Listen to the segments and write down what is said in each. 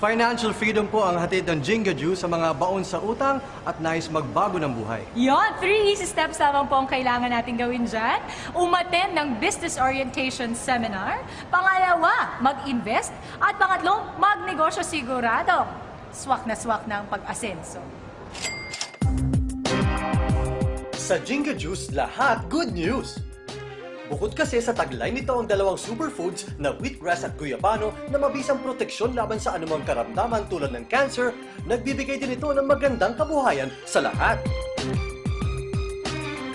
Financial freedom po ang hatid ng Jinga Juice sa mga baon sa utang at nais magbago ng buhay. Yon, 3 easy steps lamang po ang kailangan natin gawin dyan. Umattend ng business orientation seminar. Pangalawa, mag-invest. At pangatlo, magnegosyo sigurado. Swak na ang pag-asenso. Sa Jinga Juice, lahat good news! Bukod kasi sa taglay nito ang dalawang superfoods na wheatgrass at guyabano na mabisang proteksyon laban sa anumang karamdaman tulad ng cancer, nagbibigay din ito ng magandang kabuhayan sa lahat.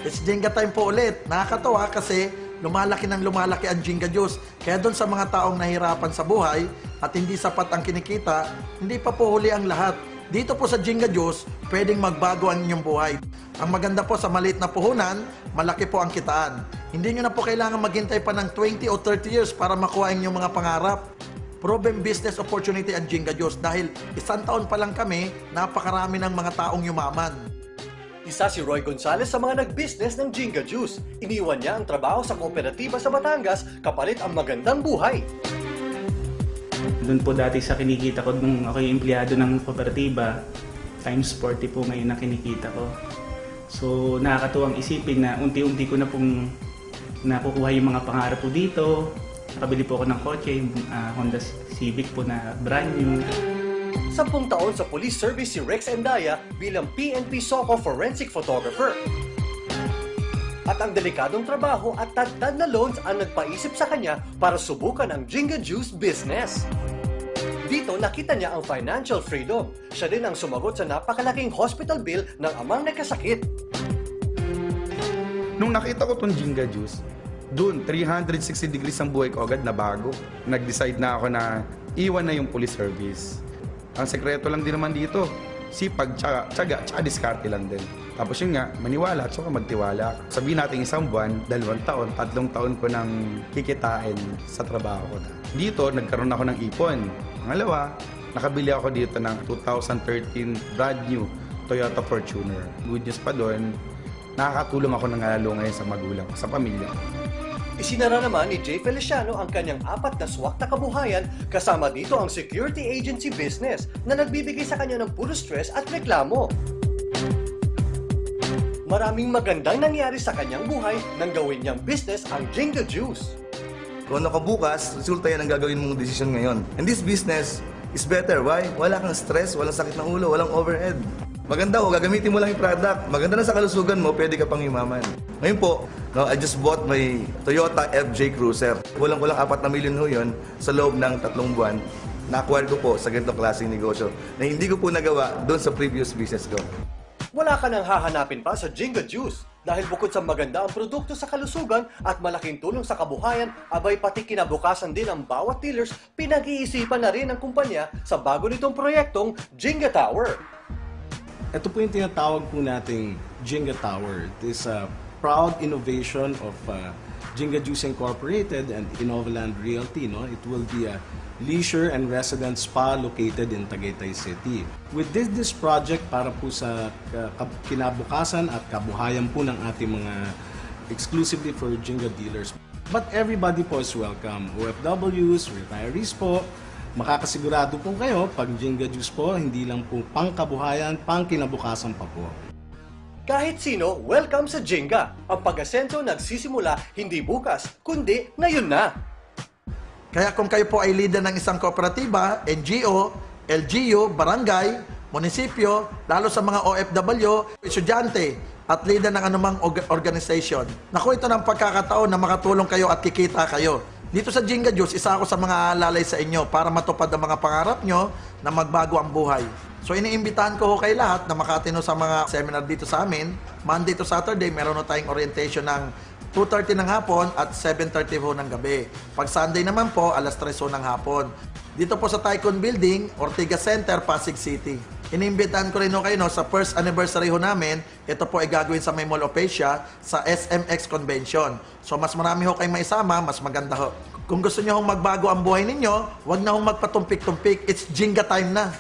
It's Jenga time po ulit. Nakakatawa kasi lumalaki ang Jenga Juice. Kaya doon sa mga taong nahirapan sa buhay at hindi sapat ang kinikita, hindi pa po huli ang lahat. Dito po sa Jenga Juice, pwedeng magbago ang inyong buhay. Ang maganda po sa maliit na puhunan, malaki po ang kitaan. Hindi nyo na po kailangan maghintay pa ng 20 o 30 years para makuha ang inyong mga pangarap. Proven business opportunity ang Jenga Juice dahil 1 taon pa lang kami, napakarami ng mga taong yumaman. Isa si Roy Gonzalez sa mga nag-business ng Jinga Juice. Iniwan niya ang trabaho sa kooperatiba sa Batangas kapalit ang magandang buhay. Doon po dati sa kinikita ko nung ako yung empleyado ng kooperatiba, times 40 po ngayon na kinikita ko. So nakakatuwang isipin na unti-unti ko na pong nakukuha yung mga pangarap po dito. Nakabili po ako ng kotse, yung Honda Civic po na brand new. 10 taon sa police service si Rex Endaya bilang PNP SOCO forensic photographer. At ang delikadong trabaho at tagtad na loans ang nagpaisip sa kanya para subukan ang Jinga Juice business. Dito nakita niya ang financial freedom. Siya din ang sumagot sa napakalaking hospital bill ng amang nagkasakit. Nung nakita ko tong Jinga Juice, doon 360 degrees ang buhay ko agad na bago. Nag-decide na ako na iwan na yung police service. Ang sekreto lang din naman dito, sipag, tiyaga, tsaka diskarte lang din. Tapos yun nga, maniwala at saka magtiwala. Sabihin natin 1 buwan, 2 taon, 3 taon ko nang kikitain sa trabaho ko. Dito, nagkaroon ako ng ipon. Pangalawa, nakabili ako dito ng 2013 brand new Toyota Fortuner. Good news pa doon, nakakatulong ako ng lalo ngayon sa magulang, sa pamilya. Isinara naman ni Jay Feliciano ang kanyang 4 na swak na kabuhayan kasama dito ang security agency business na nagbibigay sa kanya ng puro stress at reklamo. Maraming magandang nangyari sa kanyang buhay nang gawin niyang business ang Jinga Juice. Kung ano ka bukas, resulta yan ang gagawin mong desisyon ngayon. And this business is better. Why? Wala kang stress, walang sakit ng ulo, walang overhead. Maganda ko, gagamitin mo lang yung product. Maganda na sa kalusugan mo, pwede ka pang yumaman. Ngayon po, no, I just bought my Toyota FJ Cruiser. Kulang-kulang 4 na milyon ho yun sa loob ng 3 buwan. Na-acquire ko po sa ganitong klaseng negosyo na hindi ko po nagawa doon sa previous business ko. Wala ka nang hahanapin pa sa Jinga Juice dahil bukod sa maganda ang produkto sa kalusugan at malaking tulong sa kabuhayan, abay pati kinabukasan din ang bawat dealers, pinag-iisipan na rin ng kumpanya sa bago nitong proyektong Jinga Tower. Ito po yung tinatawag po nating Jinga Tower. It is a proud innovation of Jinga Juice Incorporated and Innovaland Realty. No? It will be a leisure and residence spa located in Tagaytay City. With this project para po sa kinabukasan at kabuhayan po ng ating mga exclusively for Jinga dealers. But everybody po is welcome. OFWs, retirees po, makakasigurado po kayo pag Jinga Juice po, hindi lang po pang kabuhayan, pang kinabukasan pa po. Kahit sino, welcome sa Jinga. Ang pag-asenso nagsisimula hindi bukas, kundi ngayon na. Kaya kung kayo po ay leader ng isang kooperatiba, NGO, LGU, barangay, munisipyo, lalo sa mga OFW, estudyante, at leader ng anumang organization, naku, ito ng pagkakataon na makatulong kayo at kikita kayo. Dito sa Jinga Juice, isa ako sa mga alalay sa inyo para matupad ang mga pangarap nyo na magbago ang buhay. So iniimbitahan ko kayo lahat na makatino sa mga seminar dito sa amin. Monday to Saturday, meron na tayong orientation ng 2:30 ng hapon at 7:30 ho ng gabi. Pag Sunday naman po, alas 3 ho ng hapon. Dito po sa Tycoon Building, Ortigas Center, Pasig City. Iniimbitahan ko rin ho kayo sa first anniversary ho namin. Ito po ay gagawin sa May Mall of Asia sa SMX Convention. So mas marami ho kayong maisama, mas maganda ho. Kung gusto nyo hong magbago ang buhay ninyo, huwag na hong magpatumpik-tumpik. It's Jinga time na.